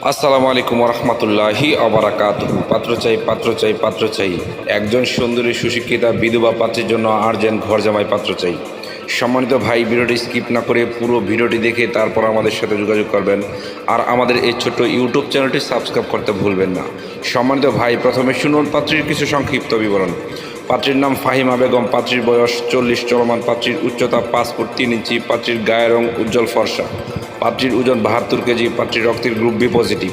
আসসালামু আলাইকুম রহমতুল্লাহি আবরাকাতুহু। পাত্র চাই, পাত্র চাই, পাত্র চাই। একজন সুন্দরী সুশিক্ষিতা বিধবা পাত্রের জন্য আর্জেন্ট ঘর জামাই পাত্র চাই। সম্মানিত ভাই, ভিডিওটি স্কিপ না করে পুরো ভিডিওটি দেখে তারপর আমাদের সাথে যোগাযোগ করবেন। আর আমাদের এই ছোট্ট ইউটিউব চ্যানেলটি সাবস্ক্রাইব করতে ভুলবেন না। সম্মানিত ভাই, প্রথমে শুনুন পাত্রীর কিছু সংক্ষিপ্ত বিবরণ। পাত্রীর নাম ফাহিমা বেগম, পাত্রীর বয়স 40 চলমান, পাত্রীর উচ্চতা 5 ফুট 3 ইঞ্চি, পাত্রীর গায়ের রং উজ্জ্বল ফর্সা, পাত্রীর ওজন 72 কেজি, পাত্রীর রক্তের গ্রুপ বি পজিটিভ,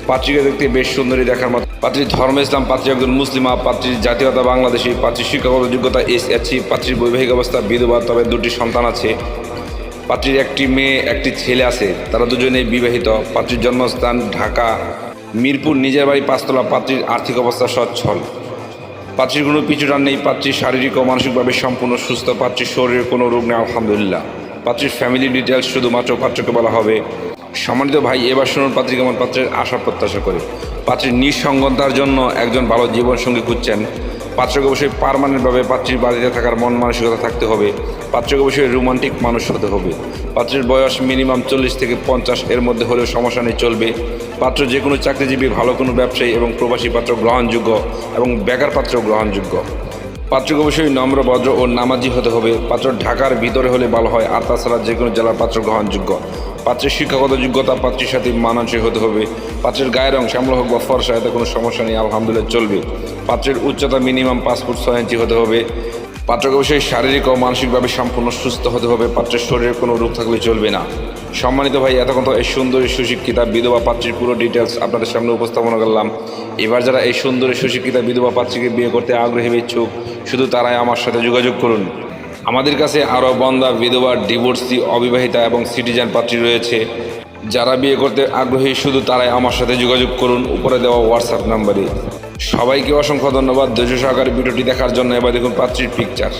পাত্রীকে দেখতে বেশ সুন্দরী দেখার মতো, পাত্রীর ধর্ম ইসলাম, পাত্রী একজন মুসলিমা, পাত্রীর জাতীয়তা বাংলাদেশী, পাত্রীর শিক্ষাগত যোগ্যতা এসএসসি, পাত্রীর বৈবাহিক অবস্থা বিধবা, তবে 2টি সন্তান আছে। পাত্রীর একটি মেয়ে একটি ছেলে আছে, তারা দুজনেই বিবাহিত। পাত্রীর জন্মস্থান ঢাকা মিরপুর, নিজের বাড়ি 5 তলা। পাত্রীর আর্থিক অবস্থা সচ্ছল। পাত্রীর কোনো পিছুটান নেই। পাত্রীর শারীরিক ও মানসিকভাবে সম্পূর্ণ সুস্থ। পাত্রীর শরীরে কোনো রোগ নেই আলহামদুলিল্লাহ। পাত্রীর ফ্যামিলি ডিটেলস শুধুমাত্র পাত্রকে বলা হবে। সম্মানিত ভাই, এবার শুনুন পাত্রী কেমন পাত্রের আশা প্রত্যাশা করে। পাত্রীর নিঃসঙ্গতার জন্য একজন ভালো জীবনসঙ্গী খুঁজছেন। পাত্রকে অবশ্যই পার্মানেন্টভাবে পাত্রীর বাড়িতে থাকার মন মানসিকতা থাকতে হবে। পাত্রকে অবশ্যই রোমান্টিক মানুষ হতে হবে। পাত্রের বয়স মিনিমাম 40 থেকে 50 এর মধ্যে হলেও সমস্যা নেই, চলবে। পাত্র যে কোনো চাকরিজীবী, ভালো কোনো ব্যবসায়ী এবং প্রবাসী পাত্র গ্রহণযোগ্য, এবং বেকার পাত্র গ্রহণযোগ্য। পাত্রকে অবশ্যই নম্র, ভদ্র ও নামাজি হতে হবে। পাত্র ঢাকার ভিতরে হলে ভালো হয়, আর তাছাড়া যে কোনো জেলার পাত্র গ্রহণযোগ্য। পাত্রের শিক্ষাগত যোগ্যতা পাত্রীর সাথে মানানসই হতে হবে। পাত্রের গায়ের রং শ্যামলা হোক বা ফর্সা, এতে কোনো সমস্যা নেই আলহামদুলিল্লাহ, চলবে। পাত্রের উচ্চতা মিনিমাম 5 ফুট 6 ইঞ্চি হতে হবে। পাত্রকে অবশ্যই শারীরিক ও মানসিকভাবে সম্পূর্ণ সুস্থ হতে হবে। পাত্রের শরীরে কোনো রোগ থাকলে চলবে না। সম্মানিত ভাই, এতক্ষণ তো এই সুন্দরী সুশিক্ষিতা বিধবা পাত্রীর পুরো ডিটেলস আপনাদের সামনে উপস্থাপনা করলাম। এবার যারা এই সুন্দরী সুশিক্ষিতা বিধবা পাত্রীকে বিয়ে করতে আগ্রহী ইচ্ছুক, শুধু তারাই আমার সাথে যোগাযোগ করুন। আমাদের কাছে আরও বন্ধা, বিধবা, ডিভোর্সি, অবিবাহিতা এবং সিটিজেন পাত্রী রয়েছে। যারা বিয়ে করতে আগ্রহী, শুধু তারাই আমার সাথে যোগাযোগ করুন উপরে দেওয়া হোয়াটসঅ্যাপ নাম্বারে। সবাইকে অসংখ্য ধন্যবাদ ধৈর্য সহকারে ভিডিওটি দেখার জন্য। এবার দেখুন পাত্রীর পিকচার।